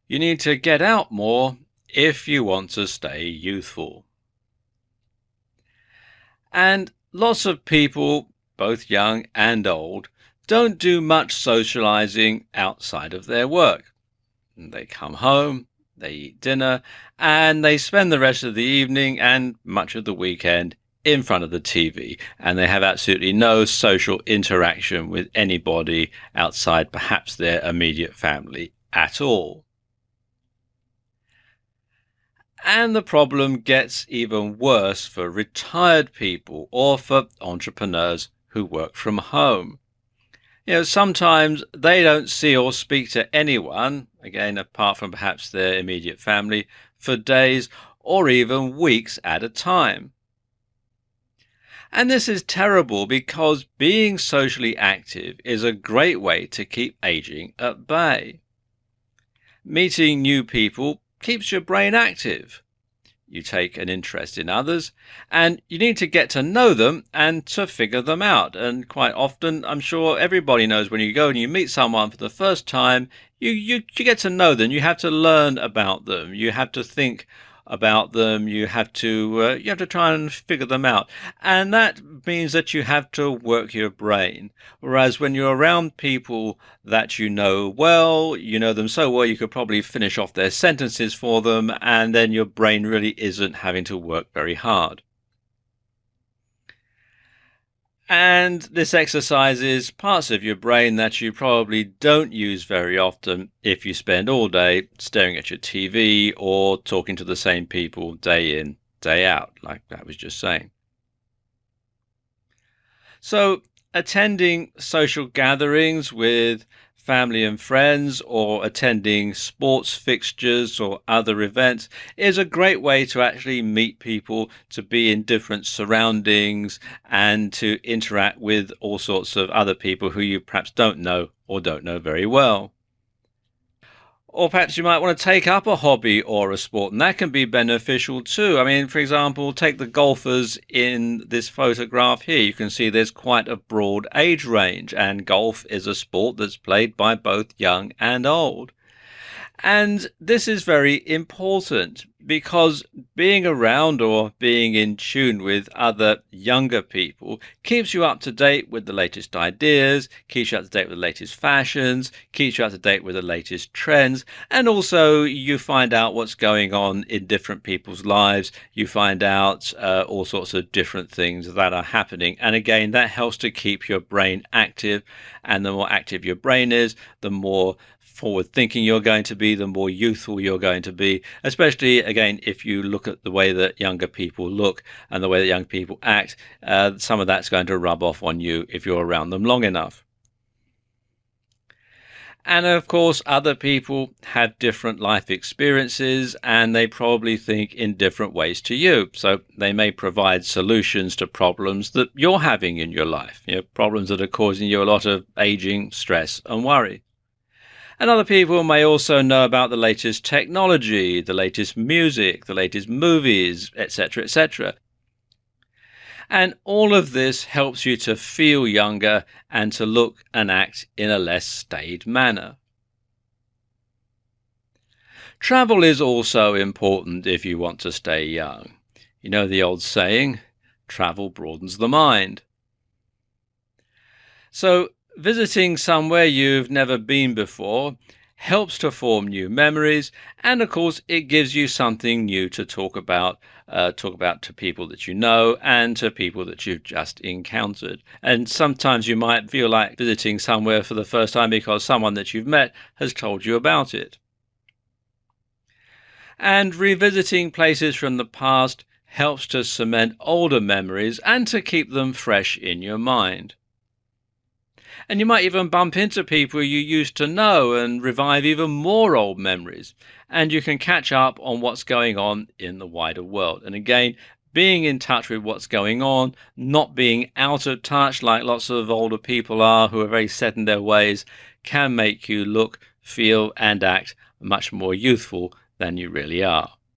You need to get out more if you want to stay youthful. And lots of people, both young and old, don't do much socializing outside of their work. They come home, they eat dinner, and they spend the rest of the evening and much of the weekend in front of the TV, and they have absolutely no social interaction with anybody outside perhaps their immediate family at all. And the problem gets even worse for retired people or for entrepreneurs who work from home. Sometimes they don't see or speak to anyone, again, apart from perhaps their immediate family, for days or even weeks at a time. And this is terrible because being socially active is a great way to keep aging at bay. Meeting new people keeps your brain active. You take an interest in others, and you need to get to know them and to figure them out. And quite often, I'm sure everybody knows when you go and you meet someone for the first time, you get to know them. You have to learn about them. You have to think about them. You have to try and figure them out, and that means that you have to work your brain. Whereas when you're around people that you know well, you know them so well you could probably finish off their sentences for them, and then your brain really isn't having to work very hard. And this exercises parts of your brain that you probably don't use very often if you spend all day staring at your TV or talking to the same people day in, day out, like I was just saying. So, attending social gatherings with family and friends or attending sports fixtures or other events is a great way to actually meet people, to be in different surroundings and to interact with all sorts of other people who you perhaps don't know or don't know very well. Or perhaps you might want to take up a hobby or a sport, and that can be beneficial too. I mean, for example, take the golfers in this photograph here. You can see there's quite a broad age range, and golf is a sport that's played by both young and old. And this is very important because being around or being in tune with other younger people keeps you up to date with the latest ideas, keeps you up to date with the latest fashions, keeps you up to date with the latest trends, and also you find out what's going on in different people's lives. You find out all sorts of different things that are happening. And again, that helps to keep your brain active. And the more active your brain is, the more forward thinking you're going to be, the more youthful you're going to be, especially again if you look at the way that younger people look and the way that young people act. Some of that's going to rub off on you if you're around them long enough. And of course, other people have different life experiences and they probably think in different ways to you. So they may provide solutions to problems that you're having in your life, problems that are causing you a lot of aging, stress and worry. And other people may also know about the latest technology, the latest music, the latest movies, etc., etc. And all of this helps you to feel younger and to look and act in a less staid manner. Travel is also important if you want to stay young. You know the old saying, travel broadens the mind. So visiting somewhere you've never been before helps to form new memories, and of course it gives you something new to talk about to people that you know and to people that you've just encountered. And sometimes you might feel like visiting somewhere for the first time because someone that you've met has told you about it. And revisiting places from the past helps to cement older memories and to keep them fresh in your mind. And you might even bump into people you used to know and revive even more old memories. And you can catch up on what's going on in the wider world. And again, being in touch with what's going on, not being out of touch like lots of older people are who are very set in their ways, can make you look, feel and act much more youthful than you really are.